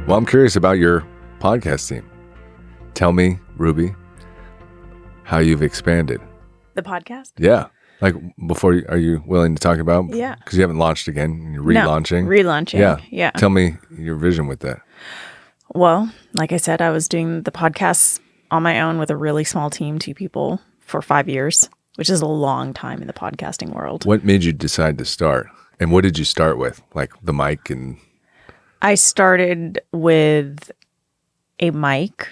Well, I'm curious about your podcast team. Tell me, Ruby, how you've expanded. The podcast? Yeah. Like are you willing to talk about? Yeah. Because you haven't launched again. You're relaunching. No, relaunching. Yeah. Tell me your vision with that. Well, like I said, I was doing the podcasts on my own with a really small team, 2 people, for 5 years, which is a long time in the podcasting world. What made you decide to start? And what did you start with? Like the mic and... I started with a mic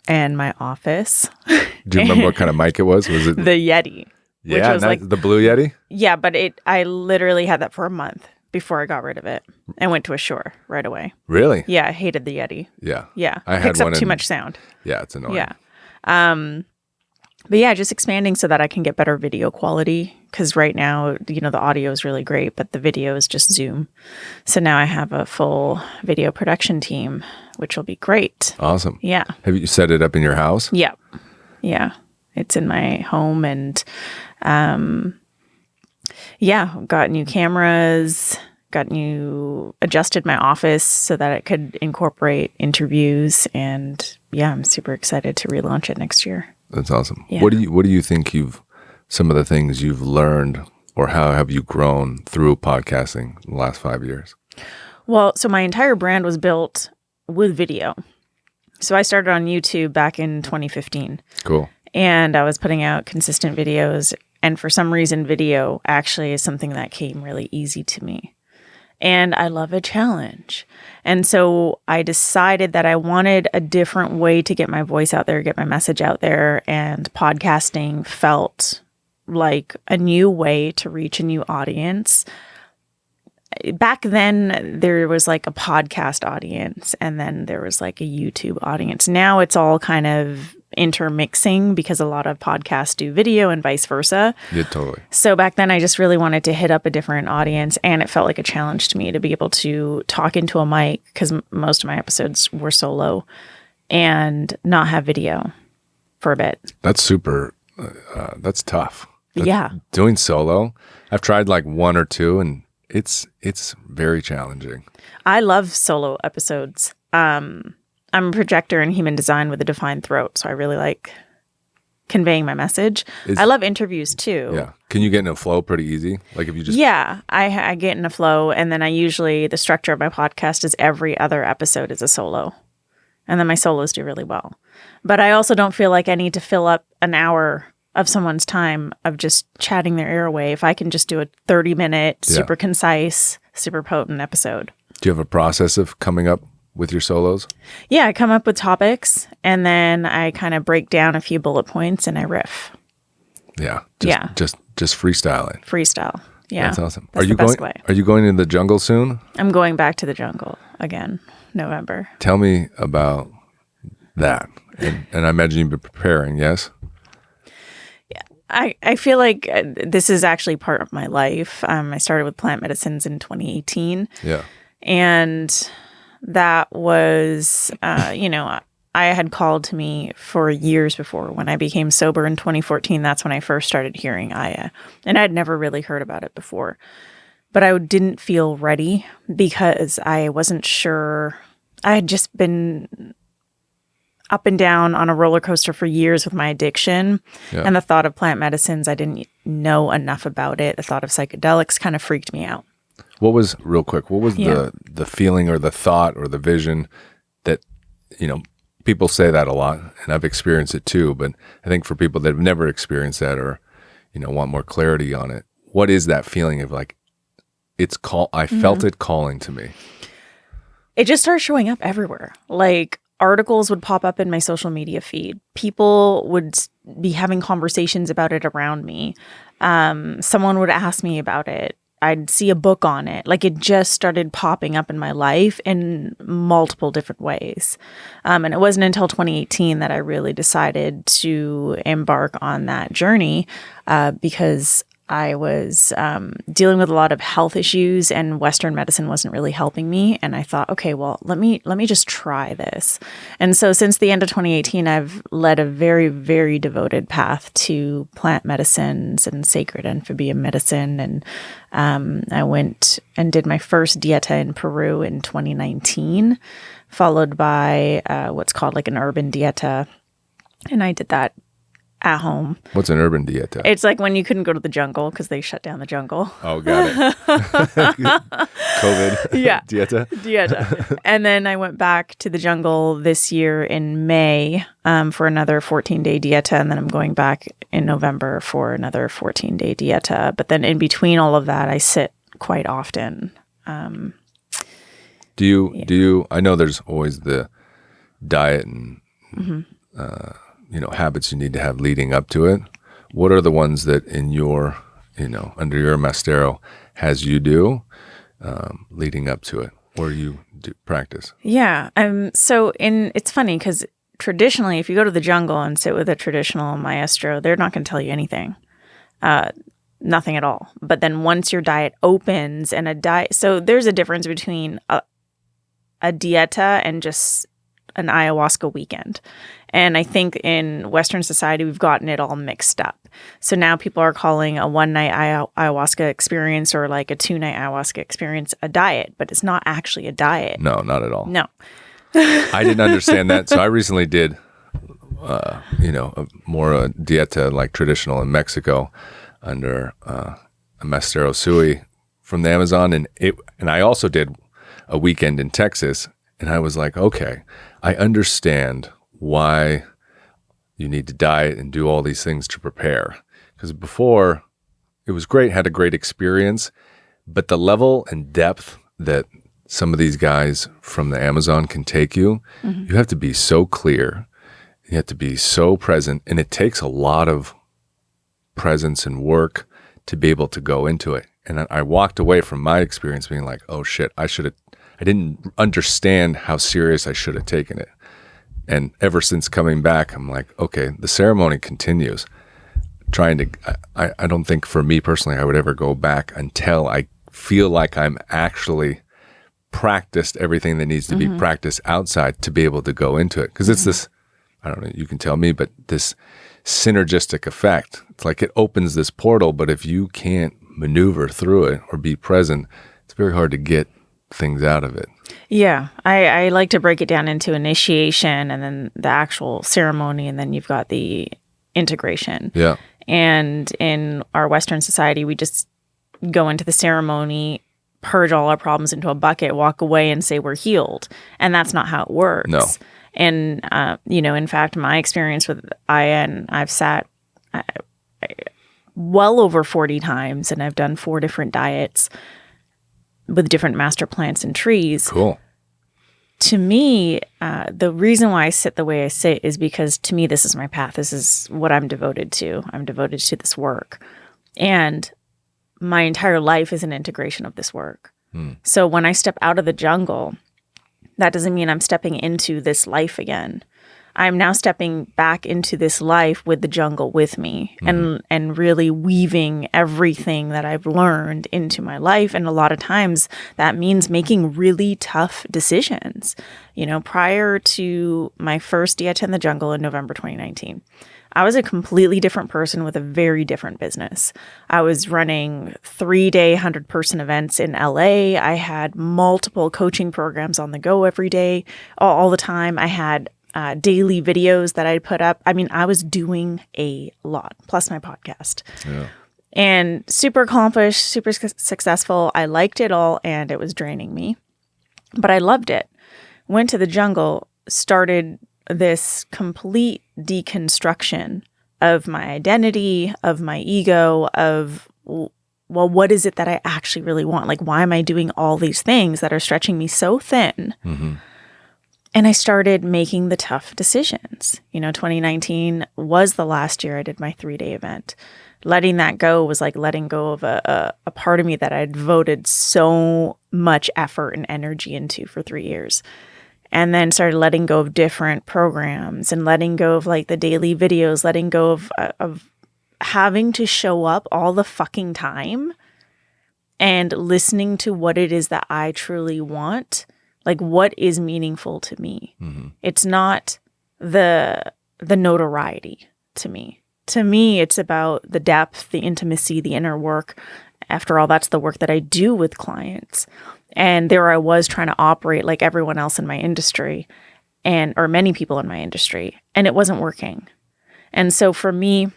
and my office. Do you remember what kind of mic it was? Was it the Yeti? Yeah, was like the blue Yeti? Yeah, but I literally had that for a month before I got rid of it and went to a Shure right away. Really? Yeah, I hated the Yeti. Yeah. Yeah. I had Picks one up too much sound. Yeah, it's annoying. Yeah. But yeah, just expanding so that I can get better video quality. Because right now, the audio is really great, but the video is just Zoom. So now I have a full video production team, which will be great. Awesome. Yeah. Have you set it up in your house? Yeah. Yeah. It's in my home and got new cameras, adjusted my office so that it could incorporate interviews. And yeah, I'm super excited to relaunch it next year. That's awesome. Yeah. What do you think some of the things you've learned, or how have you grown through podcasting in the last 5 years? Well, so my entire brand was built with video. So I started on YouTube back in 2015. Cool. And I was putting out consistent videos. And for some reason, video actually is something that came really easy to me. And I love a challenge. And so I decided that I wanted a different way to get my voice out there, get my message out there. And podcasting felt like a new way to reach a new audience. Back then, there was like a podcast audience, and then there was like a YouTube audience. Now it's all kind of intermixing because a lot of podcasts do video and vice versa. Yeah, totally. So back then I just really wanted to hit up a different audience, and it felt like a challenge to me to be able to talk into a mic, because most of my episodes were solo, and not have video for a bit. That's super, that's tough. Yeah. Doing solo, I've tried like 1 or 2 and it's very challenging. I love solo episodes. I'm a projector in human design with a defined throat, so I really like conveying my message. I love interviews too. Yeah. Can you get in a flow pretty easy? Like if you just... Yeah, I get in a flow, and then the structure of my podcast is every other episode is a solo. And then my solos do really well. But I also don't feel like I need to fill up an hour of someone's time of just chatting their ear away if I can just do a 30-minute, super concise, super potent episode. Do you have a process of coming up with your solos? Yeah, I come up with topics, and then I kind of break down a few bullet points, and I riff. Yeah. Just freestyle it. Freestyle. Yeah. That's awesome. That's the best way. Are you going in the jungle soon? I'm going back to the jungle again, November. Tell me about that. And I imagine you've been preparing, yes? I feel like this is actually part of my life. I started with plant medicines in 2018. Yeah. And that was, I had called to me for years before. When I became sober in 2014, that's when I first started hearing Aya. And I'd never really heard about it before. But I didn't feel ready because I wasn't sure. I had just been up and down on a roller coaster for years with my addiction. Yeah. And the thought of plant medicines, I didn't know enough about it. The thought of psychedelics kind of freaked me out. What was the feeling or the thought or the vision that, people say that a lot, and I've experienced it too, but I think for people that have never experienced that or, want more clarity on it, what is that feeling of like, I felt it calling to me? It just started showing up everywhere. Like, articles would pop up in my social media feed. People would be having conversations about it around me. Someone would ask me about it. I'd see a book on it. Like, it just started popping up in my life in multiple different ways. And it wasn't until 2018 that I really decided to embark on that journey because I was dealing with a lot of health issues, and Western medicine wasn't really helping me. And I thought, okay, well, let me just try this. And so since the end of 2018, I've led a very, very devoted path to plant medicines and sacred amphibian medicine. And I went and did my first dieta in Peru in 2019, followed by what's called like an urban dieta. And I did that at home. What's an urban dieta? It's like when you couldn't go to the jungle because they shut down the jungle. Oh, got it. COVID. Yeah. Dieta. And then I went back to the jungle this year in May for another 14-day dieta. And then I'm going back in November for another 14-day dieta. But then in between all of that, I sit quite often. Do you, I know there's always the diet and, habits you need to have leading up to it. What are the ones that in your, under your Mastero has you do leading up to it, or you do practice? Yeah. So it's funny because traditionally, if you go to the jungle and sit with a traditional maestro, they're not going to tell you anything. Nothing at all. But then once your diet opens and so there's a difference between a dieta and just an ayahuasca weekend. And I think in Western society, we've gotten it all mixed up. So now people are calling a one-night ayahuasca experience or like a 2-night ayahuasca experience a diet, but it's not actually a diet. No, not at all. No. I didn't understand that. So I recently did, more a dieta like traditional in Mexico under a Mastero Sui from the Amazon. And I also did a weekend in Texas. And I was like, okay, I understand why you need to diet and do all these things to prepare. Because before, it was great, had a great experience, but the level and depth that some of these guys from the Amazon can take you, you have to be so clear, you have to be so present, and it takes a lot of presence and work to be able to go into it. And I walked away from my experience being like, oh shit, I didn't understand how serious I should have taken it. And ever since coming back, I'm like, okay, the ceremony continues. I don't think for me personally, I would ever go back until I feel like I'm actually practiced everything that needs to be practiced outside to be able to go into it. Because it's this, I don't know, you can tell me, but this synergistic effect. It's like it opens this portal, but if you can't maneuver through it or be present, it's very hard to get things out of it. Yeah, I like to break it down into initiation and then the actual ceremony, and then you've got the integration. Yeah. And in our Western society, we just go into the ceremony, purge all our problems into a bucket, walk away and say we're healed. And that's not how it works. No. And, in fact, my experience with Aya, I've sat well over 40 times and I've done 4 different diets with different master plants and trees. Cool. To me, the reason why I sit the way I sit is because to me, this is my path. This is what I'm devoted to. I'm devoted to this work. And my entire life is an integration of this work. So when I step out of the jungle, that doesn't mean I'm stepping into this life again. I'm now stepping back into this life with the jungle with me and really weaving everything that I've learned into my life. And a lot of times that means making really tough decisions. Prior to my first dieta in the jungle in November 2019, I was a completely different person with a very different business. I was running 3-day 100-person events in LA. I had multiple coaching programs on the go every day, all the time. I had daily videos that I'd put up. I mean, I was doing a lot, plus my podcast. Yeah. And super accomplished, super successful. I liked it all, and it was draining me. But I loved it. Went to the jungle, started this complete deconstruction of my identity, of my ego, of, well, what is it that I actually really want? Like, why am I doing all these things that are stretching me so thin? And I started making the tough decisions. 2019 was the last year I did my 3-day event. Letting that go was like letting go of a part of me that I had devoted so much effort and energy into for 3 years. And then started letting go of different programs and letting go of like the daily videos, letting go of having to show up all the fucking time and listening to what it is that I truly want, like what is meaningful to me. Mm-hmm. It's not the notoriety to me. To me, it's about the depth, the intimacy, the inner work. After all, that's the work that I do with clients. And there I was trying to operate like everyone else in my industry or many people in my industry, and it wasn't working. And so for me,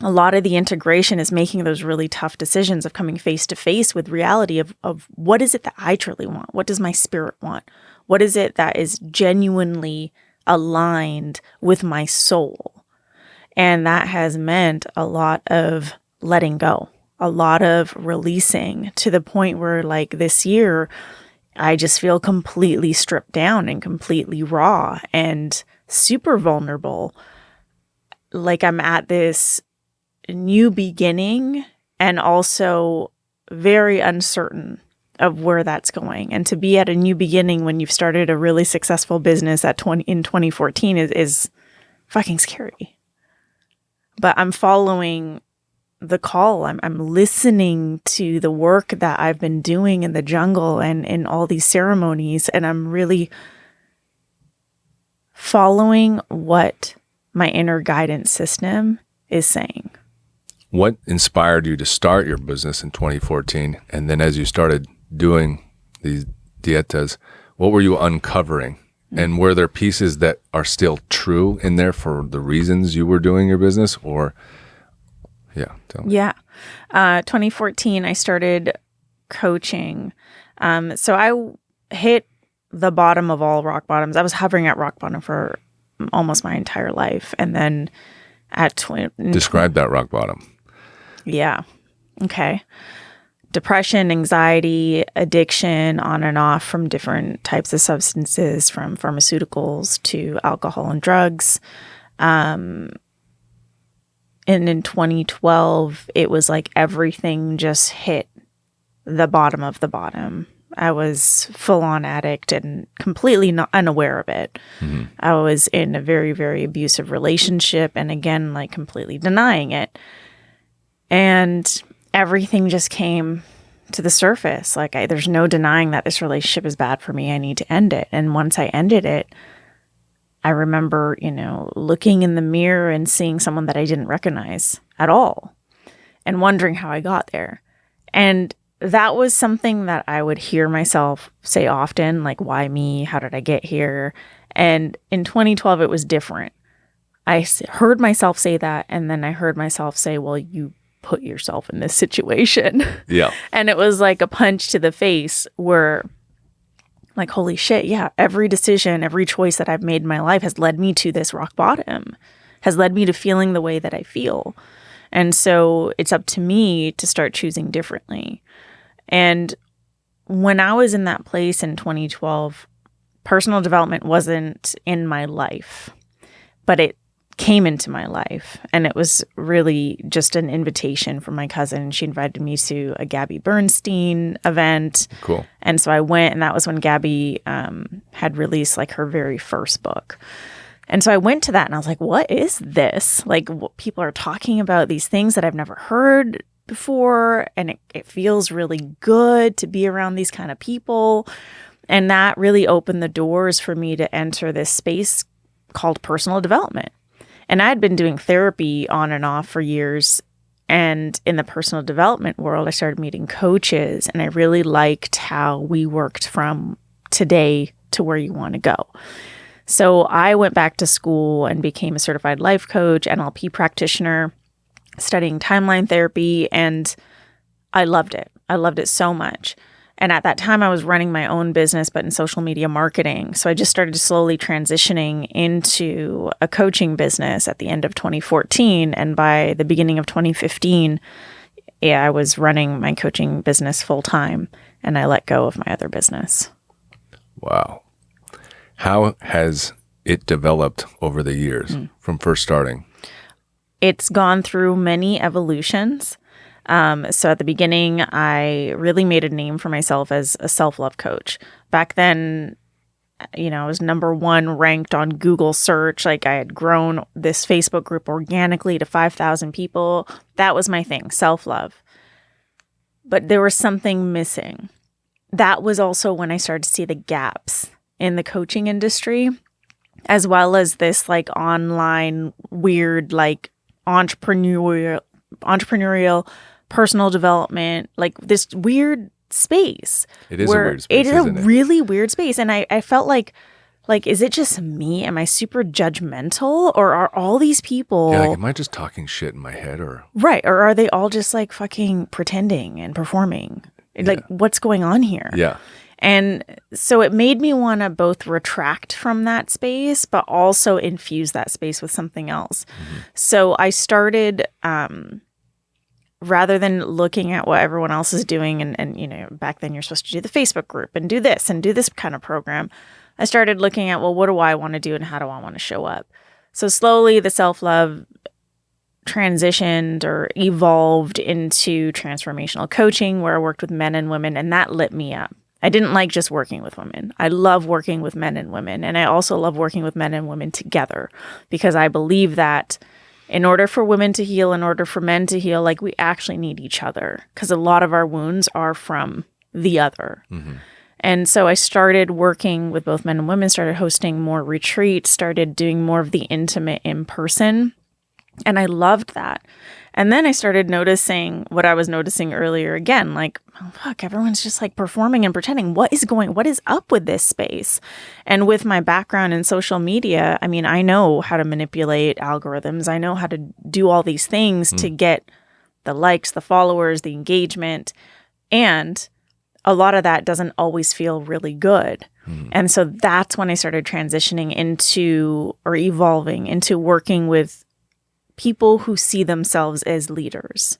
a lot of the integration is making those really tough decisions of coming face to face with reality of what is it that I truly want? What does my spirit want? What is it that is genuinely aligned with my soul? And that has meant a lot of letting go, a lot of releasing, to the point where like this year, I just feel completely stripped down and completely raw and super vulnerable. Like I'm at this new beginning and also very uncertain of where that's going. And to be at a new beginning when you've started a really successful business in 2014 is fucking scary. But I'm following the call. I'm listening to the work that I've been doing in the jungle and in all these ceremonies, and I'm really following what my inner guidance system is saying. What inspired you to start your business in 2014? And then as you started doing these dietas, what were you uncovering? And were there pieces that are still true in there for the reasons you were doing your business? Or, yeah, tell me. Yeah. 2014, I started coaching. So I hit the bottom of all rock bottoms. I was hovering at rock bottom for almost my entire life. And then at Describe that rock bottom. Yeah. Okay. Depression, anxiety, addiction, on and off from different types of substances, from pharmaceuticals to alcohol and drugs. And in 2012, it was like everything just hit the bottom of the bottom. I was full-on addict and completely unaware of it. Mm-hmm. I was in a very, very abusive relationship, and again, like completely denying it. And everything just came to the surface. Like there's no denying that this relationship is bad for me. I need to end it. And once I ended it, I remember, looking in the mirror and seeing someone that I didn't recognize at all and wondering how I got there. And that was something that I would hear myself say often, like, why me? How did I get here? And in 2012, it was different. I heard myself say that, and then I heard myself say, well, you put yourself in this situation. Yeah. And it was like a punch to the face where, like, holy shit, yeah, every decision, every choice that I've made in my life has led me to this rock bottom, has led me to feeling the way that I feel. And so it's up to me to start choosing differently. And when I was in that place in 2012, personal development wasn't in my life, but it came into my life. And it was really just an invitation from my cousin. She invited me to a Gabby Bernstein event. Cool. And so I went, and that was when Gabby had released like her very first book. And so I went to that and I was like, what is this? Like, people are talking about these things that I've never heard before. And it feels really good to be around these kind of people. And that really opened the doors for me to enter this space called personal development. And I had been doing therapy on and off for years. And in the personal development world, I started meeting coaches, and I really liked how we worked from today to where you want to go. So I went back to school and became a certified life coach, NLP practitioner, studying timeline therapy, and I loved it. I loved it so much. And at that time, I was running my own business, but in social media marketing. So I just started slowly transitioning into a coaching business at the end of 2014. And by the beginning of 2015, I was running my coaching business full time, and I let go of my other business. Wow. How has it developed over the years from first starting? It's gone through many evolutions. So at the beginning, I really made a name for myself as a self-love coach. Back then, I was #1 ranked on Google search. Like I had grown this Facebook group organically to 5,000 people. That was my thing, self-love. But there was something missing. That was also when I started to see the gaps in the coaching industry, as well as this like online weird, like entrepreneurial personal development, like this weird space. It is a weird space. It is a really weird space. And I felt like, is it just me? Am I super judgmental? Or are all these people... Yeah, like, am I just talking shit in my head? Or Right. Or are they all just like fucking pretending and performing? Like, what's going on here? Yeah. And so it made me want to both retract from that space, but also infuse that space with something else. Mm-hmm. So I started... rather than looking at what everyone else is doing, and back then you're supposed to do the Facebook group and do this kind of program, I started looking at, well, what do I want to do and how do I want to show up? So slowly the self-love transitioned or evolved into transformational coaching, where I worked with men and women, and that lit me up. I didn't like just working with women. I love working with men and women, and I also love working with men and women together, because I believe that in order for women to heal, in order for men to heal, like we actually need each other, because a lot of our wounds are from the other. Mm-hmm. And so I started working with both men and women, started hosting more retreats, started doing more of the intimate in person. And I loved that. And then I started noticing what I was noticing earlier again, like, oh, fuck, everyone's just like performing and pretending. What is up with this space? And with my background in social media, I mean, I know how to manipulate algorithms. I know how to do all these things to get the likes, the followers, the engagement. And a lot of that doesn't always feel really good. And so that's when I started transitioning into, or evolving into, working with people who see themselves as leaders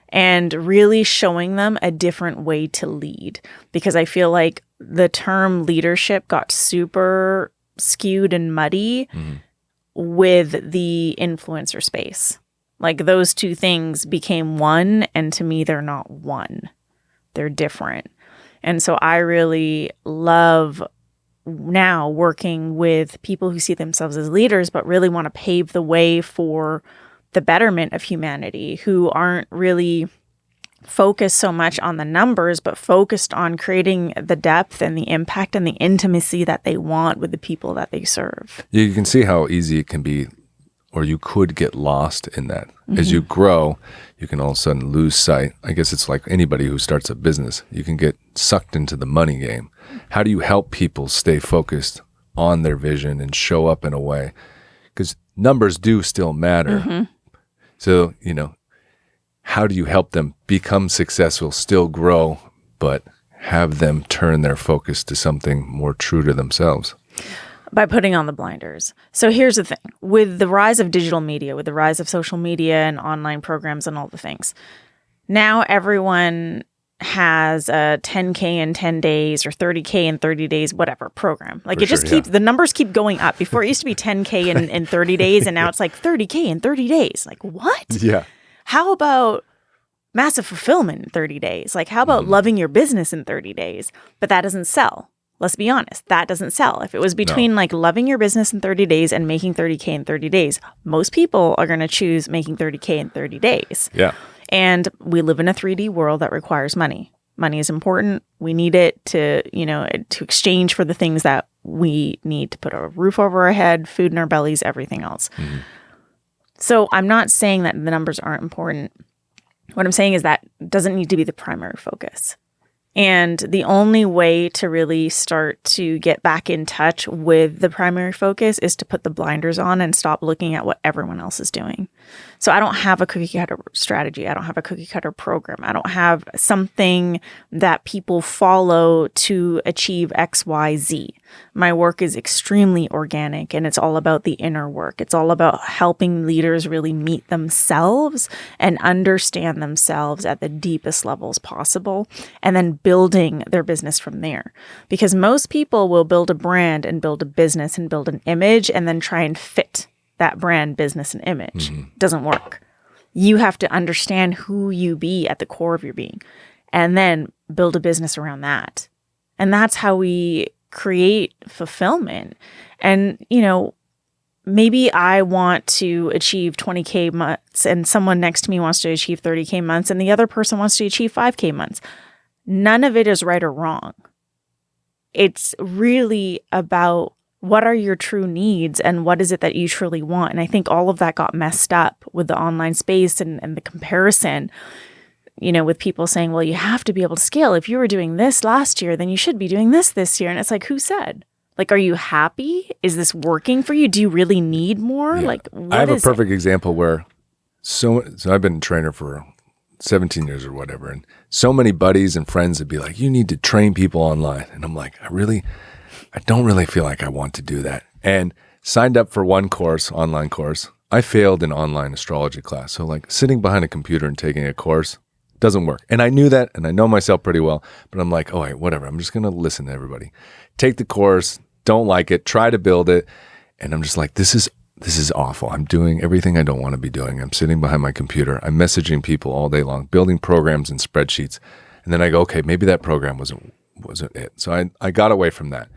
and really showing them a different way to lead. Because I feel like the term leadership got super skewed and muddy with the influencer space. Like those two things became one, and to me, they're not one. They're different. And so I really love now working with people who see themselves as leaders, but really want to pave the way for the betterment of humanity, who aren't really focused so much on the numbers, but focused on creating the depth and the impact and the intimacy that they want with the people that they serve. You can see how easy it can be, or you could get lost in that. As you grow, you can all of a sudden lose sight. I guess it's like anybody who starts a business. You can get sucked into the money game. How do you help people stay focused on their vision and show up in a way? Because numbers do still matter. So, how do you help them become successful, still grow, but have them turn their focus to something more true to themselves? By putting on the blinders. So here's the thing. With the rise of digital media, with the rise of social media and online programs and all the things, now everyone has a 10K in 10 days or 30K in 30 days, whatever program. Like it just keeps, the numbers keep going up. Before it used to be 10K in 30 days, and now it's like 30K in 30 days. Like what? Yeah. How about massive fulfillment in 30 days? Like how about loving your business in 30 days? But that doesn't sell. Let's be honest, that doesn't sell. If it was between like loving your business in 30 days and making 30K in 30 days, most people are going to choose making 30K in 30 days. Yeah. And we live in a 3D world that requires money. Money is important. We need it to, to exchange for the things that we need to put a roof over our head, food in our bellies, everything else. So I'm not saying that the numbers aren't important. What I'm saying is that doesn't need to be the primary focus. And the only way to really start to get back in touch with the primary focus is to put the blinders on and stop looking at what everyone else is doing. So I don't have a cookie cutter strategy. I don't have a cookie cutter program. I don't have something that people follow to achieve X, Y, Z. My work is extremely organic, and it's all about the inner work. It's all about helping leaders really meet themselves and understand themselves at the deepest levels possible, and then building their business from there. Because most people will build a brand and build a business and build an image and then try and fit that brand, business, and image. Doesn't work. You have to understand who you be at the core of your being and then build a business around that. And that's how we create fulfillment. And, maybe I want to achieve 20K months and someone next to me wants to achieve 30K months and the other person wants to achieve 5K months. None of it is right or wrong. It's really about what are your true needs and what is it that you truly want. And I think all of that got messed up with the online space and the comparison, with people saying, well, you have to be able to scale. If you were doing this last year, then you should be doing this year. And it's like, who said? Like, are you happy? Is this working for you? Do you really need more? Yeah. Like, what I have a is perfect example where so I've been a trainer for 17 years or whatever. And so many buddies and friends would be like, you need to train people online. And I'm like, I don't really feel like I want to do that. And signed up for one course, online course. I failed an online astrology class. So like sitting behind a computer and taking a course doesn't work. And I knew that, and I know myself pretty well, but I'm like, oh, wait, whatever. I'm just going to listen to everybody. Take the course, don't like it, try to build it. And I'm just like, this is awful. I'm doing everything I don't want to be doing. I'm sitting behind my computer. I'm messaging people all day long, building programs and spreadsheets. And then I go, okay, maybe that program wasn't it. So I got away from that.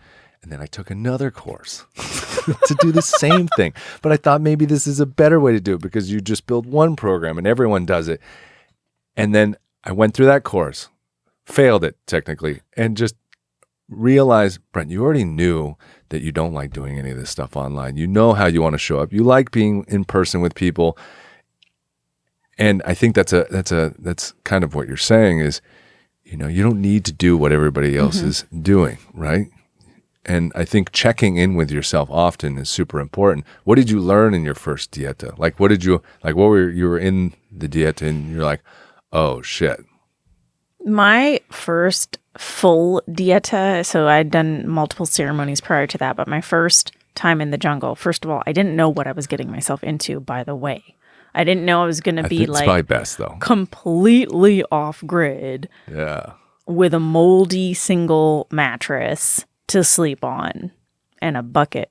And then I took another course to do the same thing. But I thought maybe this is a better way to do it because you just build one program and everyone does it. And then I went through that course, failed it technically, and just realized, Brent, you already knew that you don't like doing any of this stuff online. You know how you want to show up. You like being in person with people. And I think that's kind of what you're saying is, you don't need to do what everybody else is doing, right? And I think checking in with yourself often is super important. What did you learn in your first dieta? You were in the dieta and you're like, oh shit. My first full dieta, so I'd done multiple ceremonies prior to that, but my first time in the jungle, first of all, I didn't know what I was getting myself into, by the way. I didn't know I was going to be it's probably best though. Completely off grid. Yeah. With a moldy single mattress to sleep on and a bucket.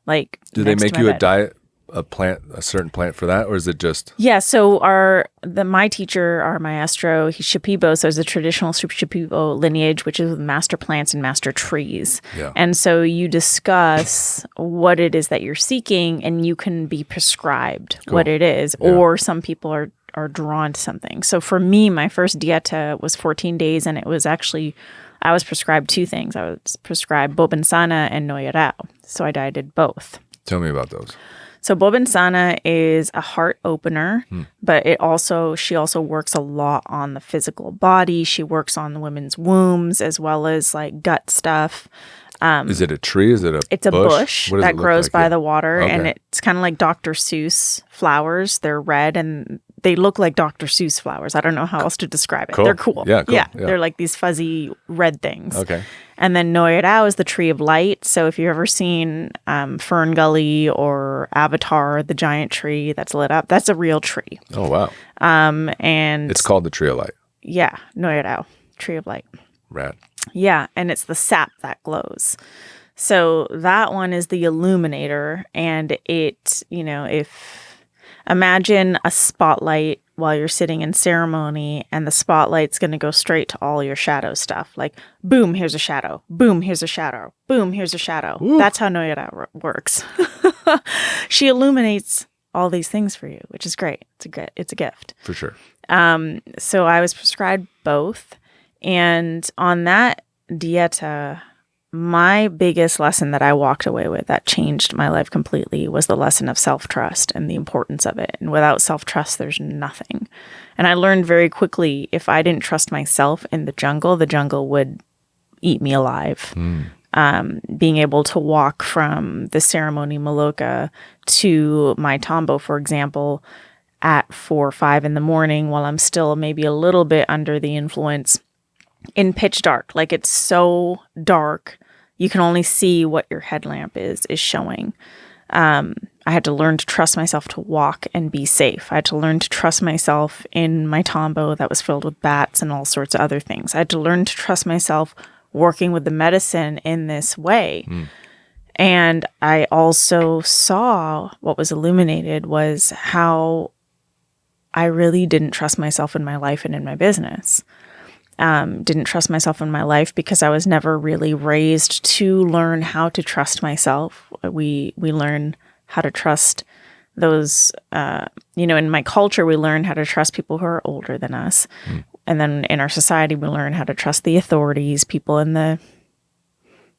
Like, do they make you a certain plant for that, or is it just? Yeah. So my teacher, our maestro, he's Shipibo, so it's a traditional Shipibo lineage, which is with master plants and master trees. Yeah. And so you discuss what it is that you're seeking, and you can be prescribed what it is, or some people are drawn to something. So for me, my first dieta was 14 days, and it was actually, I was prescribed two things. I was prescribed Bobinsana and Noyarao. So I dieted both. Tell me about those. So Bobinsana is a heart opener, but she also works a lot on the physical body. She works on the women's wombs as well as like gut stuff. Is it a tree? Is it It's a bush that grows by the water, and it's kind of like Dr. Seuss flowers. They're red and they look like Dr. Seuss flowers. I don't know how else to describe it. Cool. They're cool. Yeah, cool. Yeah, they're like these fuzzy red things. Okay. And then Noyarao is the tree of light. So if you've ever seen Fern Gully or Avatar, the giant tree that's lit up, that's a real tree. Oh, wow. And it's called the tree of light. Yeah, Noyarao, tree of light. Rad. Yeah, and it's the sap that glows. So that one is the illuminator, and it, imagine a spotlight while you're sitting in ceremony, and the spotlight's going to go straight to all your shadow stuff. Like, boom, here's a shadow. Boom, here's a shadow. Boom, here's a shadow. Ooh. That's how Noyarao works. She illuminates all these things for you, which is great. It's a gift. For sure. So I was prescribed both. And on that dieta, my biggest lesson that I walked away with that changed my life completely was the lesson of self-trust and the importance of it. And without self-trust, there's nothing. And I learned very quickly, if I didn't trust myself in the jungle would eat me alive. Being able to walk from the ceremony Maloka to my Tambo, for example, at 4 or 5 in the morning while I'm still maybe a little bit under the influence in pitch dark. Like, it's so dark. You can only see what your headlamp is showing. I had to learn to trust myself to walk and be safe. I had to learn to trust myself in my Tambo that was filled with bats and all sorts of other things. I had to learn to trust myself working with the medicine in this way. And I also saw what was illuminated was how I really didn't trust myself in my life and in my business. Didn't trust myself in my life because I was never really raised to learn how to trust myself. We learn how to trust those, in my culture, we learn how to trust people who are older than us. And then in our society, we learn how to trust the authorities, people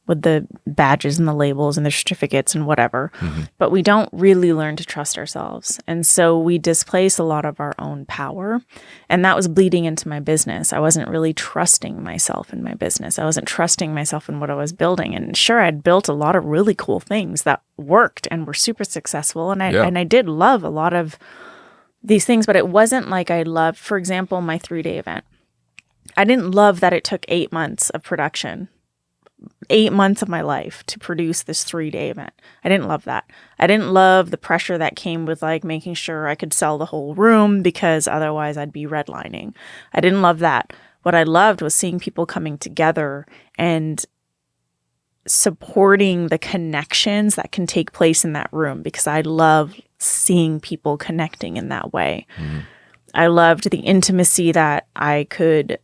with the badges and the labels and the certificates and whatever. But we don't really learn to trust ourselves. And so we displace a lot of our own power. And that was bleeding into my business. I wasn't really trusting myself in my business. I wasn't trusting myself in what I was building. And sure, I'd built a lot of really cool things that worked and were super successful. And I did love a lot of these things, but it wasn't like I loved, for example, my 3-day event. I didn't love that it took 8 months of production. 8 months of my life to produce this 3-day event. I didn't love that. I didn't love the pressure that came with like making sure I could sell the whole room because otherwise I'd be redlining. I didn't love that. What I loved was seeing people coming together and supporting the connections that can take place in that room because I love seeing people connecting in that way. I loved the intimacy that I could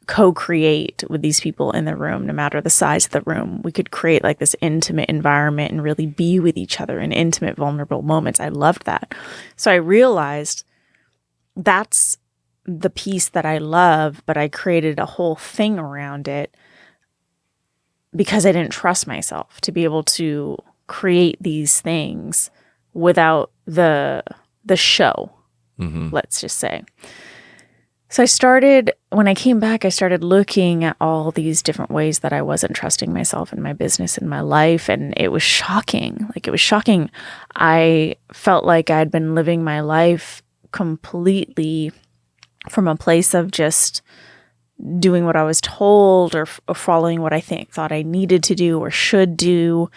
co-create with these people in the room, no matter the size of the room. We could create like this intimate environment and really be with each other in intimate, vulnerable moments. I loved that. So I realized that's the piece that I love, but I created a whole thing around it because I didn't trust myself to be able to create these things without the show, let's just say. So when I came back, I started looking at all these different ways that I wasn't trusting myself in my business, in my life. And it was shocking. I felt like I'd been living my life completely from a place of just doing what I was told or following what I thought I needed to do or should do.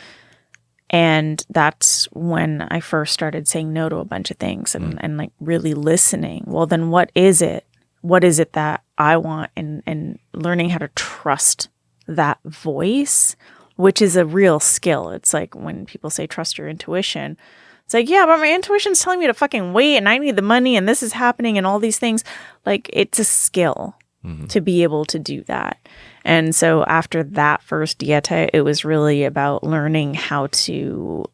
And that's when I first started saying no to a bunch of things and like really listening. Well, then what is it? What is it that I want? And learning how to trust that voice, which is a real skill. It's like when people say trust your intuition. It's like, yeah, but my intuition's telling me to fucking wait and I need the money and this is happening and all these things. Like it's a skill to be able to do that. And so after that first dieta, it was really about learning how to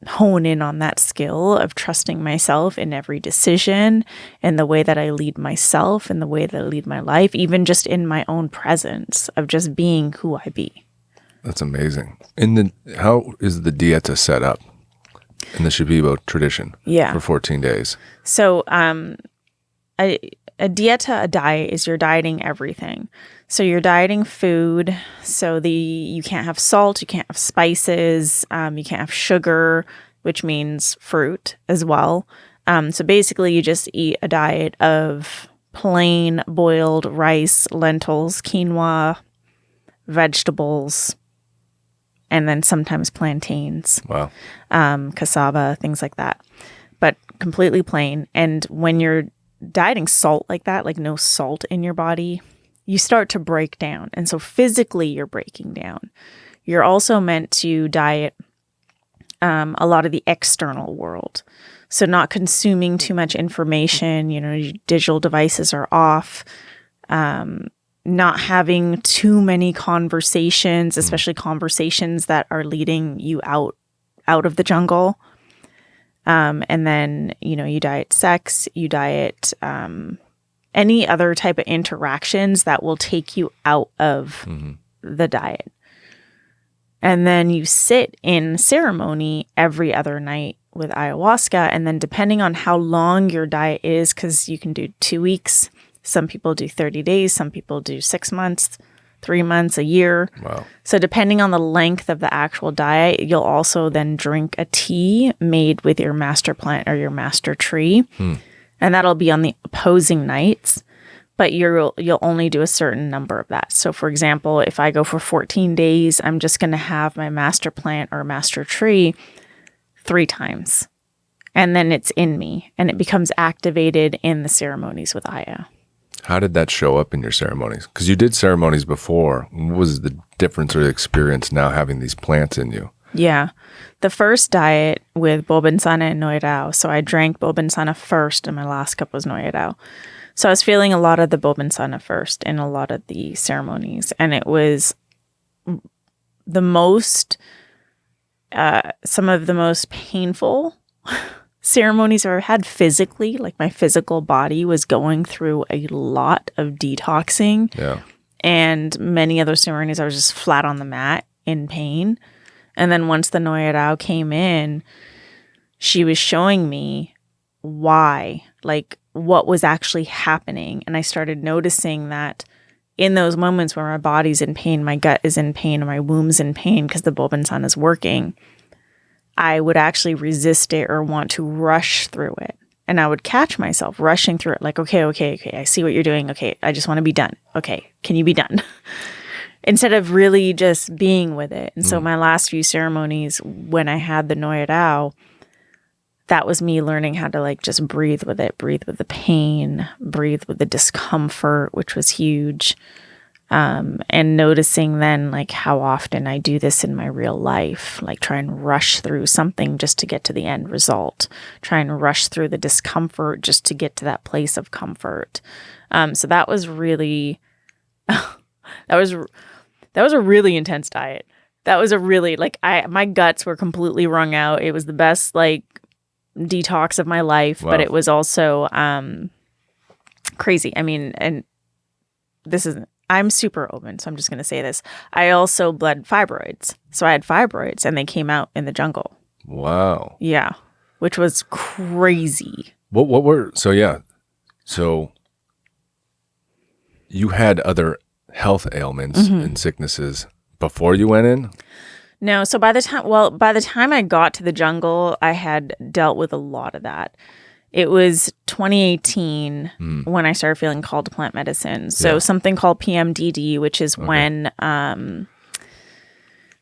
hone in on that skill of trusting myself in every decision, in the way that I lead myself, in the way that I lead my life, even just in my own presence of just being who I be. That's amazing. How is the dieta set up in the Shipibo tradition for 14 days? So a dieta, a diet, is you're dieting everything. So you're dieting food. So you can't have salt, you can't have spices, you can't have sugar, which means fruit as well. So basically you just eat a diet of plain boiled rice, lentils, quinoa, vegetables, and then sometimes plantains. Wow. Cassava, things like that. But completely plain. And when you're dieting salt like that, like no salt in your body, you start to break down. And so physically you're breaking down. You're also meant to diet a lot of the external world. So not consuming too much information, your digital devices are off, not having too many conversations, especially conversations that are leading you out of the jungle. And then, you diet sex, you diet any other type of interactions that will take you out of the diet. And then you sit in ceremony every other night with ayahuasca. And then depending on how long your diet is, because you can do 2 weeks, some people do 30 days, some people do 6 months, 3 months, a year. Wow. So depending on the length of the actual diet, you'll also then drink a tea made with your master plant or your master tree. And that'll be on the opposing nights, but you'll only do a certain number of that. So for example, if I go for 14 days, I'm just going to have my master plant or master tree 3 times. And then it's in me and it becomes activated in the ceremonies with Aya. How did that show up in your ceremonies? Because you did ceremonies before. What was the difference or the experience now having these plants in you? Yeah. The first diet with Bobinsana and Noirao. So I drank Bobinsana first and my last cup was Noirao. So I was feeling a lot of the Boban Sun at first in a lot of the ceremonies. And it was the most, some of the most painful ceremonies I've ever had physically. Like my physical body was going through a lot of detoxing. Yeah. And many of those ceremonies, I was just flat on the mat in pain. And then once the Noya Dao came in, she was showing me why, like what was actually happening. And I started noticing that in those moments where my body's in pain, my gut is in pain, and my womb's in pain because the Boban Sun is working, I would actually resist it or want to rush through it. And I would catch myself rushing through it like, okay, I see what you're doing. Okay, I just want to be done. Okay, can you be done? Instead of really just being with it. And so my last few ceremonies, when I had the Noya Dao, that was me learning how to like just breathe with it, breathe with the pain, breathe with the discomfort, which was huge. And noticing then like how often I do this in my real life, like try and rush through something just to get to the end result, try and rush through the discomfort just to get to that place of comfort. So that was really, that was a really intense diet. That was a really my guts were completely wrung out. It was the best like detox of my life, but it was also crazy. I mean, and I'm super open, so I'm just going to say this. I also bled fibroids. So I had fibroids and they came out in the jungle. Wow. Yeah. Which was crazy. So you had other health ailments and sicknesses before you went in? No. So by the time I got to the jungle, I had dealt with a lot of that. It was 2018 when I started feeling called to plant medicine. So something called PMDD, which is when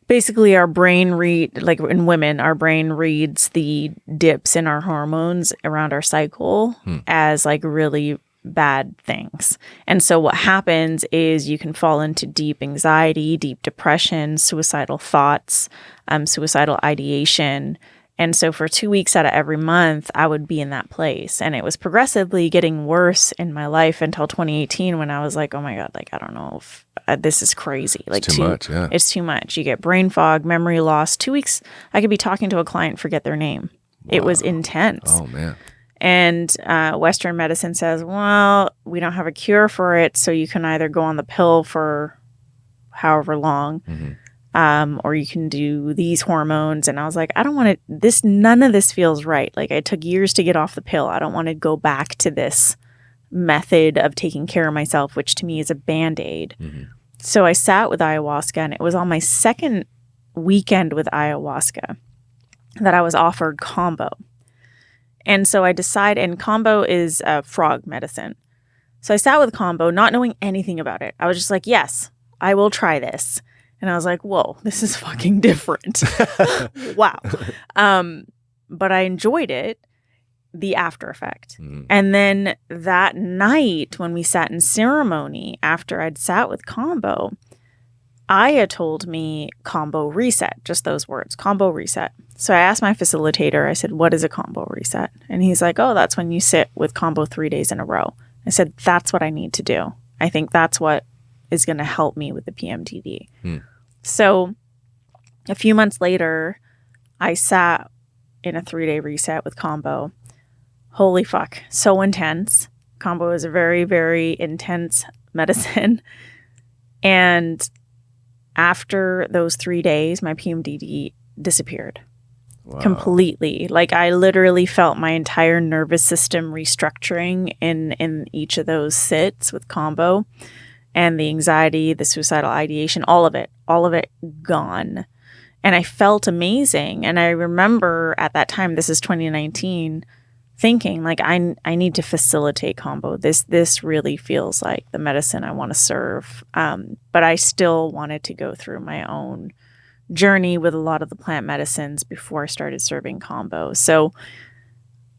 basically our brain like in women, our brain reads the dips in our hormones around our cycle as like really bad things. And so what happens is you can fall into deep anxiety, deep depression, suicidal thoughts, suicidal ideation. And so for 2 weeks out of every month, I would be in that place. And it was progressively getting worse in my life until 2018 when I was like, oh my God, like, I don't know if this is crazy. Like it's too much, yeah. It's too much. You get brain fog, memory loss. 2 weeks, I could be talking to a client, forget their name. Wow. It was intense. Oh, man. And Western medicine says, well, we don't have a cure for it. So you can either go on the pill for however long, or you can do these hormones. And I was like, I don't want to, none of this feels right. Like it took years to get off the pill. I don't want to go back to this method of taking care of myself, which to me is a Band-Aid. So I sat with ayahuasca, and it was on my second weekend with ayahuasca that I was offered combo. And so I decided, and combo is frog medicine. So I sat with combo, not knowing anything about it. I was just like, yes, I will try this. And I was like, whoa, this is fucking different. Wow. But I enjoyed it, the after effect. And then that night when we sat in ceremony, after I'd sat with combo, Aya told me combo reset, just those words, combo reset. So I asked my facilitator, I said, what is a combo reset? And he's like, oh, that's when you sit with combo 3 days in a row. I said, that's what I need to do. I think that's what is going to help me with the PMDD. So a few months later, I sat in a 3-day reset with combo. Holy fuck, so intense. Combo is a very, very intense medicine. And after those 3 days, my PMDD disappeared. Wow. Completely. Like I literally felt my entire nervous system restructuring in each of those sits with combo. And the anxiety, the suicidal ideation, all of it gone. And I felt amazing. And I remember at that time, this is 2019, thinking like, I need to facilitate combo. This really feels like the medicine I want to serve. But I still wanted to go through my own journey with a lot of the plant medicines before I started serving combo. So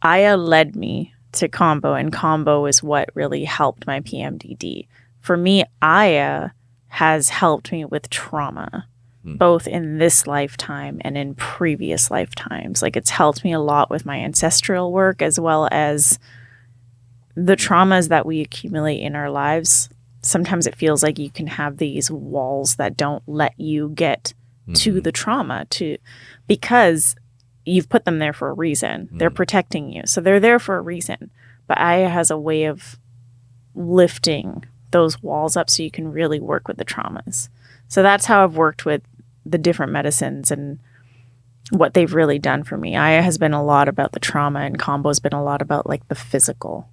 Aya led me to combo, and combo is what really helped my PMDD. For me, Aya has helped me with trauma, both in this lifetime and in previous lifetimes. Like it's helped me a lot with my ancestral work, as well as the traumas that we accumulate in our lives, sometimes it feels like you can have these walls that don't let you get to the trauma because you've put them there for a reason. They're protecting you. So they're there for a reason. But Aya has a way of lifting those walls up so you can really work with the traumas. So that's how I've worked with the different medicines and what they've really done for me. Aya has been a lot about the trauma, and Combo has been a lot about like the physical.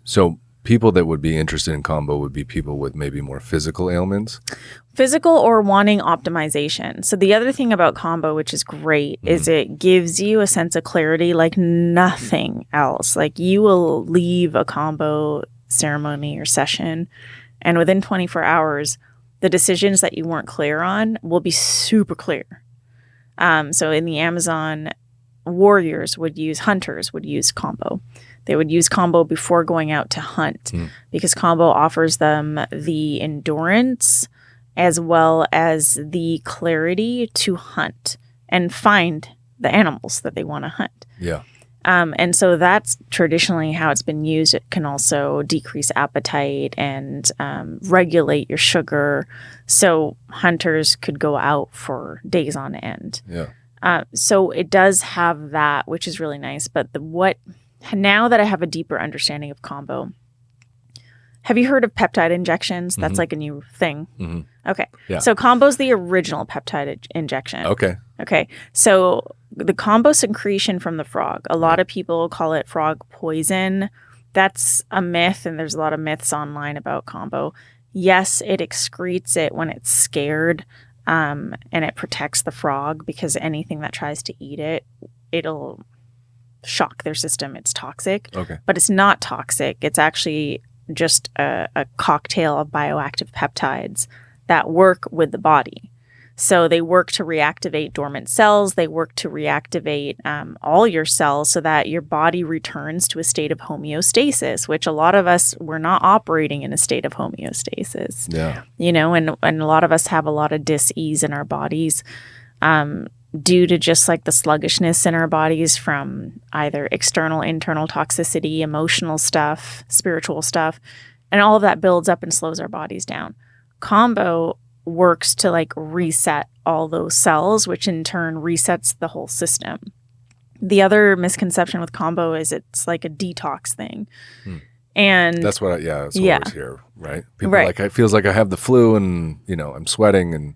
So people that would be interested in Combo would be people with maybe more physical ailments? Physical or wanting optimization. So the other thing about Combo, which is great, is it gives you a sense of clarity like nothing else. Like you will leave a Combo ceremony or session, and within 24 hours, the decisions that you weren't clear on will be super clear. So in the Amazon, hunters would use Combo. They would use Combo before going out to hunt because Combo offers them the endurance as well as the clarity to hunt and find the animals that they want to hunt. Yeah. And so that's traditionally how it's been used. It can also decrease appetite and regulate your sugar. So hunters could go out for days on end. Yeah. So it does have that, which is really nice. But now that I have a deeper understanding of Combo, have you heard of peptide injections? That's like a new thing. Okay. Yeah. So Combo's the original peptide injection. Okay. So the Combo secretion from the frog, a lot of people call it frog poison. That's a myth, and there's a lot of myths online about Combo. Yes, it excretes it when it's scared, and it protects the frog because anything that tries to eat it, it'll shock their system. It's toxic. Okay. But it's not toxic. It's actually just a cocktail of bioactive peptides that work with the body. So they work to reactivate dormant cells. They work to reactivate all your cells so that your body returns to a state of homeostasis, which a lot of us, we're not operating in a state of homeostasis. Yeah. And a lot of us have a lot of dis-ease in our bodies due to just like the sluggishness in our bodies from either external, internal toxicity, emotional stuff, spiritual stuff, and all of that builds up and slows our bodies down. Combo works to like reset all those cells, which in turn resets the whole system. The other misconception with Combo is it's like a detox thing. And that's what I always hear, right? People are like, it feels like I have the flu and, I'm sweating and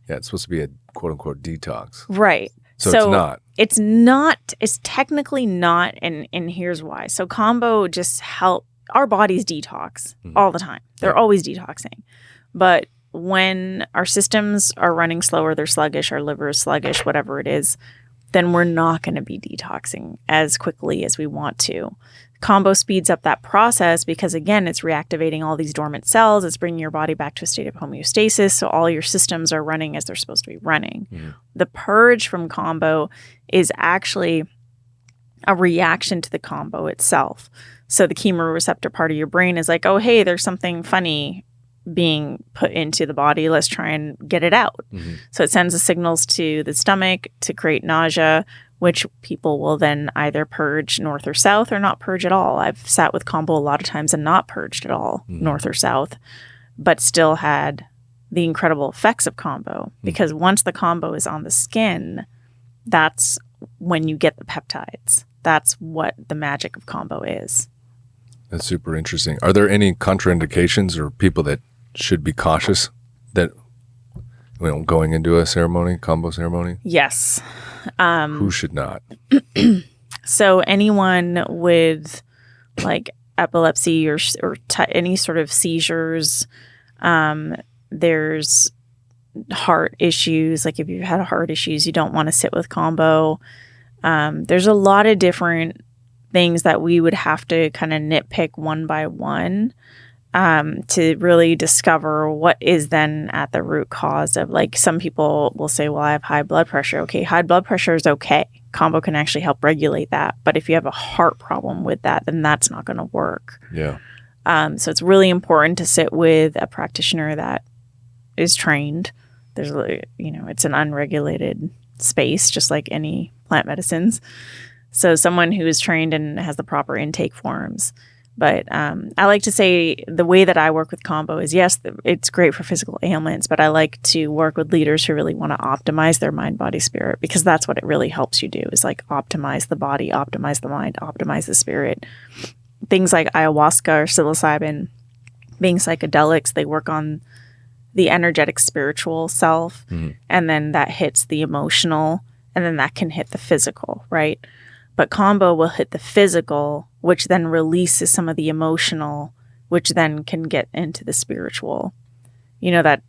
it's supposed to be a quote unquote detox. Right. So it's not. It's not. It's technically not. And here's why. So Combo just help our bodies detox all the time. They're always detoxing. But when our systems are running slower, they're sluggish, our liver is sluggish, whatever it is, then we're not going to be detoxing as quickly as we want to. Combo speeds up that process because, again, it's reactivating all these dormant cells. It's bringing your body back to a state of homeostasis. So all your systems are running as they're supposed to be running. The purge from Combo is actually a reaction to the Combo itself. So the chemoreceptor part of your brain is like, oh, hey, there's something funny being put into the body. Let's try and get it out. So it sends the signals to the stomach to create nausea, which people will then either purge north or south or not purge at all. I've sat with Combo a lot of times and not purged at all, north or south, but still had the incredible effects of Combo because once the Combo is on the skin, that's when you get the peptides. That's what the magic of Combo is. That's super interesting. Are there any contraindications or people that should be cautious that going into a ceremony, Combo ceremony? Yes. Who should not? So anyone with like epilepsy or any sort of seizures, there's heart issues. Like if you've had heart issues, you don't want to sit with Combo. There's a lot of different things that we would have to kind of nitpick one by one to really discover what is then at the root cause of, like, some people will say, well, I have high blood pressure. Okay, high blood pressure is okay. Combo can actually help regulate that. But if you have a heart problem with that, then that's not going to work. Yeah. So it's really important to sit with a practitioner that is trained. There's, it's an unregulated space, just like any plant medicines. So someone who is trained and has the proper intake forms. But I like to say the way that I work with combo is, yes, it's great for physical ailments, but I like to work with leaders who really want to optimize their mind, body, spirit, because that's what it really helps you do, is like optimize the body, optimize the mind, optimize the spirit. Things like ayahuasca or psilocybin being psychedelics, they work on the energetic spiritual self, and then that hits the emotional, and then that can hit the physical, right? But combo will hit the physical, which then releases some of the emotional, which then can get into the spiritual. You know that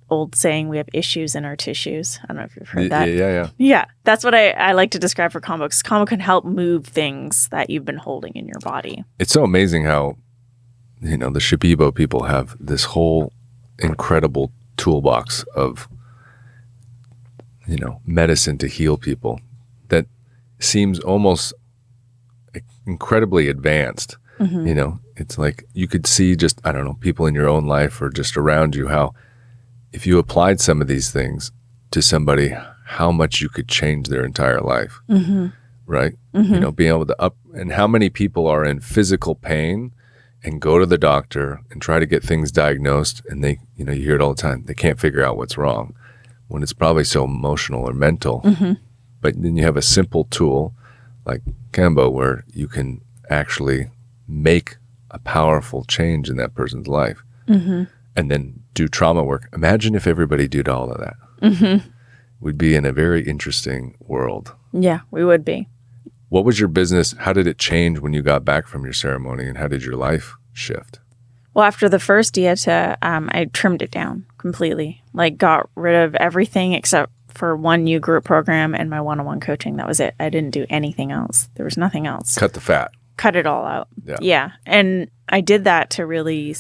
old saying, we have issues in our tissues. I don't know if you've heard that. Yeah. That's what I like to describe for combo, because combo can help move things that you've been holding in your body. It's so amazing how, the Shipibo people have this whole incredible toolbox of, medicine to heal people that seems almost incredibly advanced. It's like you could see just, I don't know, people in your own life or just around you, how if you applied some of these things to somebody, how much you could change their entire life, right? Being able to and how many people are in physical pain and go to the doctor and try to get things diagnosed, and they, you hear it all the time, they can't figure out what's wrong when it's probably so emotional or mental. But then you have a simple tool like Kambo where you can actually make a powerful change in that person's life, and then do trauma work. Imagine if everybody did all of that. We'd be in a very interesting world. Yeah, we would be. What was your business? How did it change when you got back from your ceremony, and how did your life shift? Well, after the first dieta, I trimmed it down completely. Like, got rid of everything except for one new group program and my one-on-one coaching. That was it. I didn't do anything else. There was nothing else. Cut the fat. Cut it all out. Yeah. And I did that to really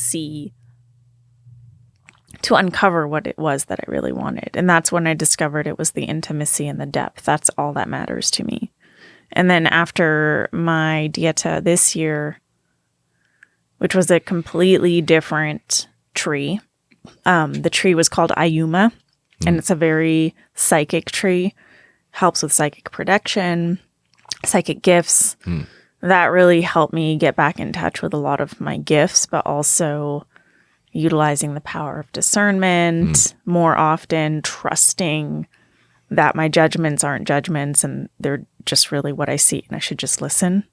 to uncover what it was that I really wanted. And that's when I discovered it was the intimacy and the depth. That's all that matters to me. And then after my dieta this year, which was a completely different tree, the tree was called Ayuma, and it's a very psychic tree, helps with psychic protection, psychic gifts. That really helped me get back in touch with a lot of my gifts, but also utilizing the power of discernment more often, trusting that my judgments aren't judgments and they're just really what I see, and I should just listen.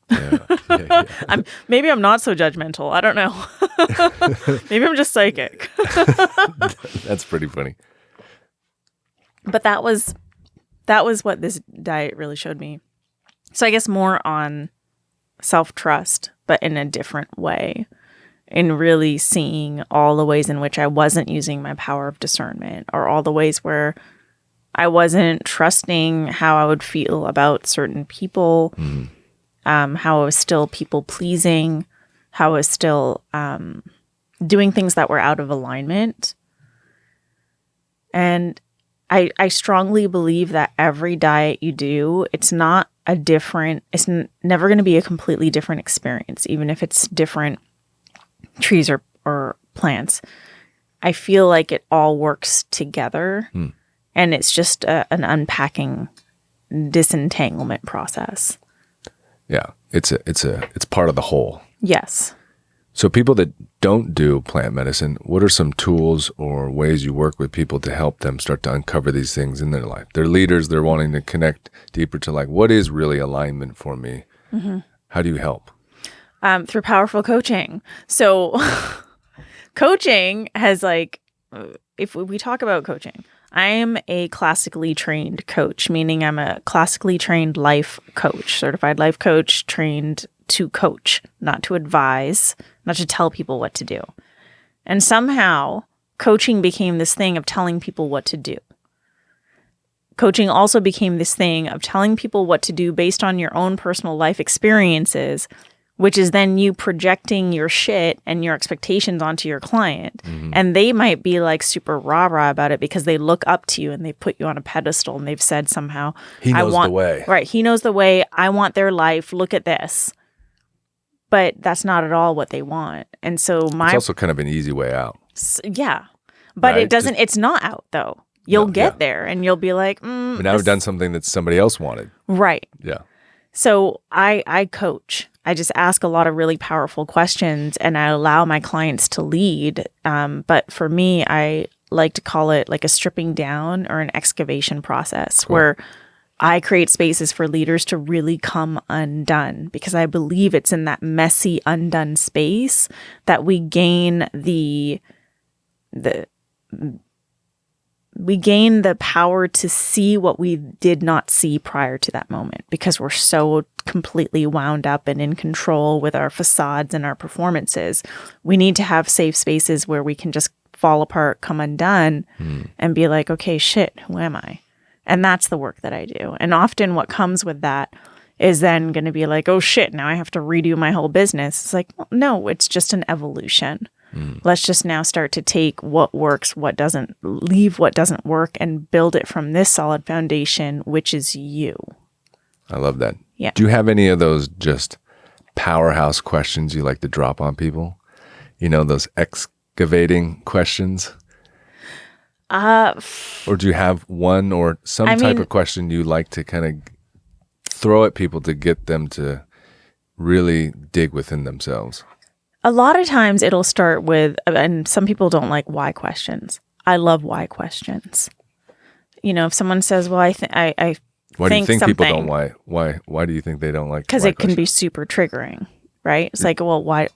Maybe I'm not so judgmental. I don't know. Maybe I'm just psychic. That's pretty funny. But that was what this diet really showed me. So I guess more on self-trust, but in a different way, in really seeing all the ways in which I wasn't using my power of discernment, or all the ways where I wasn't trusting how I would feel about certain people, how I was still people-pleasing, how I was still doing things that were out of alignment. And I strongly believe that every diet you do, it's never going to be a completely different experience, even if it's different trees or plants. I feel like it all works together. And it's just an unpacking, disentanglement process. Yeah, it's part of the whole. Yes. So people that don't do plant medicine, what are some tools or ways you work with people to help them start to uncover these things in their life? They're leaders, they're wanting to connect deeper to like, what is really alignment for me? How do you help? Through powerful coaching. So coaching has if we talk about coaching, I am a classically trained coach, meaning I'm a classically trained life coach, certified life coach, trained to coach, not to advise, not to tell people what to do. And somehow coaching became this thing of telling people what to do. Coaching also became this thing of telling people what to do based on your own personal life experiences, which is then you projecting your shit and your expectations onto your client. And they might be like super rah-rah about it because they look up to you and they put you on a pedestal and they've said somehow, he knows the way. Right. He knows the way. I want their life. Look at this. But that's not at all what they want. And so it's also kind of an easy way out. Yeah. But right? It's not out though. You'll get there and you'll be like, but now I've done something that somebody else wanted. Right. Yeah. So I coach. I just ask a lot of really powerful questions and I allow my clients to lead. But for me, I like to call it like a stripping down or an excavation process where I create spaces for leaders to really come undone, because I believe it's in that messy, undone space that we gain the power to see what we did not see prior to that moment, because we're so completely wound up and in control with our facades and our performances. We need to have safe spaces where we can just fall apart, come undone, and be like, okay, shit, who am I? And that's the work that I do. And often what comes with that is then going to be like, oh shit, now I have to redo my whole business. It's like, well, no, it's just an evolution. Let's just now start to take what works, what doesn't, leave what doesn't work, and build it from this solid foundation, which is you. I love that. Yeah. Do you have any of those just powerhouse questions you like to drop on people? You know, those excavating questions? Or do you have one or some type of question you like to kind of throw at people to get them to really dig within themselves? A lot of times it'll start with, and some people don't like why questions. I love why questions. You know, if someone says, well, Why do you think people don't why do you think they don't like? Because it can be super triggering, right? It's like, well, why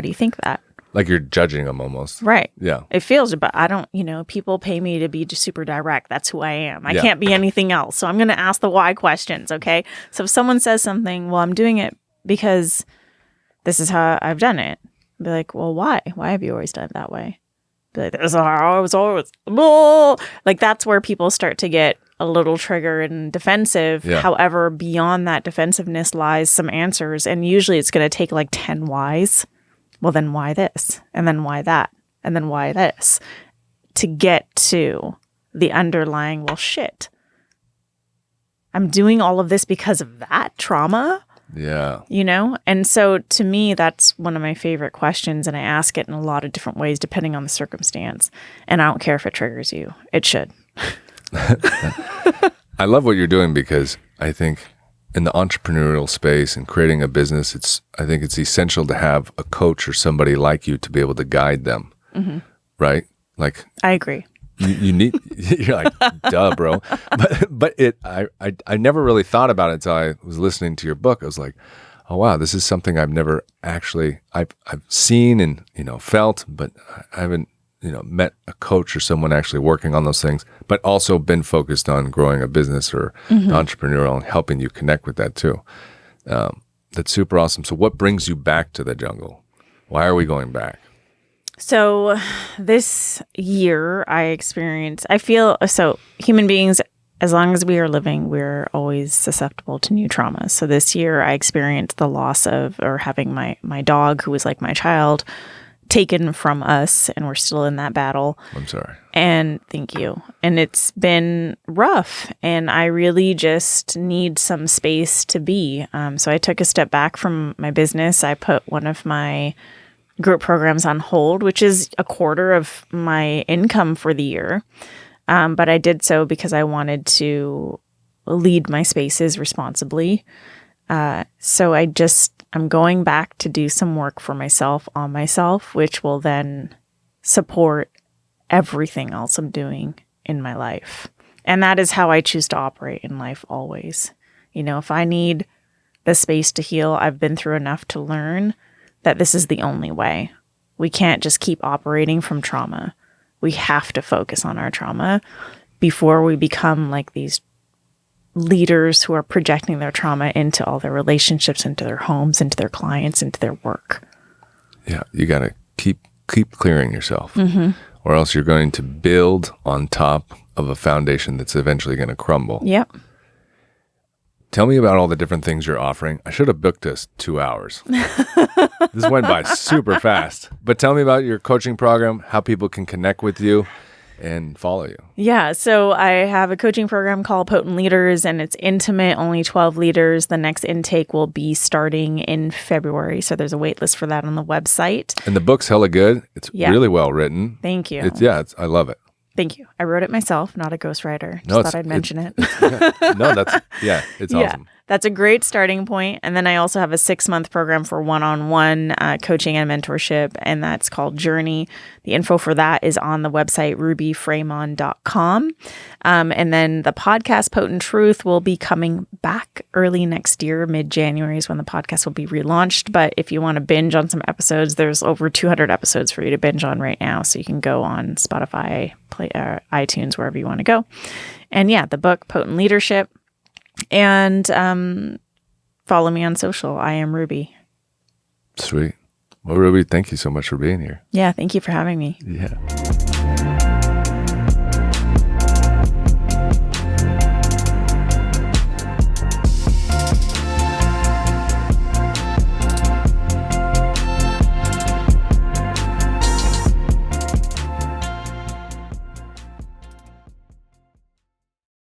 do you think that? Like you're judging them almost. Right. Yeah. It feels, but I don't, people pay me to be just super direct. That's who I am. I can't be anything else. So I'm going to ask the why questions. Okay. So if someone says something, well, I'm doing it because this is how I've done it. Be like, well, why? Why have you always done it that way? Be like, this is how I was always. Like that's where people start to get a little triggered and defensive. Yeah. However, beyond that defensiveness lies some answers. And usually it's going to take like 10 whys. Well, then why this? And then why that? And then why this? To get to the underlying, well, shit. I'm doing all of this because of that trauma. Yeah. And so to me, that's one of my favorite questions. And I ask it in a lot of different ways, depending on the circumstance. And I don't care if it triggers you. It should. I love what you're doing, because I think in the entrepreneurial space and creating a business, I think it's essential to have a coach or somebody like you to be able to guide them. Mm-hmm. Right? Like I agree. You need, you're like, duh, bro. But I never really thought about it until I was listening to your book. I was like, oh wow, this is something I've never actually, I've seen and, felt, but I haven't, met a coach or someone actually working on those things, but also been focused on growing a business or entrepreneurial and helping you connect with that too. That's super awesome. So what brings you back to the jungle? Why are we going back? So this year so human beings, as long as we are living, we're always susceptible to new traumas. So this year I experienced the loss of, or having my dog, who was like my child, taken from us, and we're still in that battle. I'm sorry. And thank you. And it's been rough, and I really just need some space to be. So I took a step back from my business. I put one of my group programs on hold, which is a quarter of my income for the year. But I did so because I wanted to lead my spaces responsibly. So I'm going back to do some work for myself on myself, which will then support everything else I'm doing in my life. And that is how I choose to operate in life always. If I need the space to heal, I've been through enough to learn that this is the only way. We can't just keep operating from trauma. We have to focus on our trauma before we become like these leaders who are projecting their trauma into all their relationships, into their homes, into their clients, into their work. Yeah, you got to keep clearing yourself, or else you're going to build on top of a foundation that's eventually going to crumble. Yep. Tell me about all the different things you're offering. I should have booked us 2 hours. This went by super fast. But tell me about your coaching program, how people can connect with you and follow you. Yeah, so I have a coaching program called Potent Leaders, and it's intimate, only 12 leaders. The next intake will be starting in February, so there's a wait list for that on the website. And the book's hella good. It's really well written. Thank you. I love it. Thank you. I wrote it myself, not a ghostwriter. Just thought I'd mention it. It's awesome. that's a great starting point. And then I also have a 6-month program for one-on-one coaching and mentorship, and that's called Journey. The info for that is on the website rubyfremon.com. And then the podcast Potent Truth will be coming back early next year. Mid-January is when the podcast will be relaunched. But if you want to binge on some episodes, there's over 200 episodes for you to binge on right now. So you can go on Spotify, iTunes, wherever you want to go. And yeah, the book Potent Leadership. And follow me on social. I am Ruby. Sweet. Well, Ruby, thank you so much for being here. Yeah, thank you for having me. Yeah.